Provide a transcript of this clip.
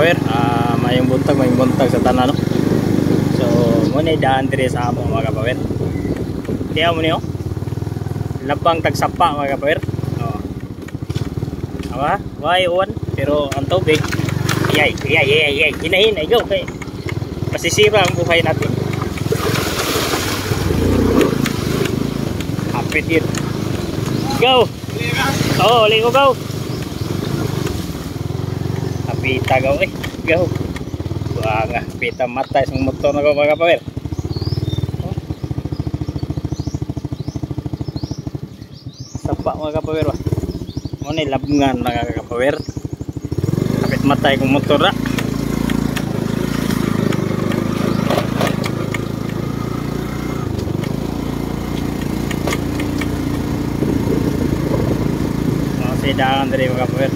kapower. Mayong buntag sa tanan no. So muna daan dire sa among mga kapower. Tiyaw mo niyo. Labang tagsapa mga kapower. Oh. Awa, why on pero ang tubig. Yay. Hinahin, go kay. Masisira ang buhay natin. Hapit yun. Go! Oo, lingo go! Hapita go eh. Go! Wah nga, hapita matay sa motor na ko mga kapower. Sapa mga kapower. Muna labngan mga kapower. Hapit matay kong motor na. Dahan dari mga kapower.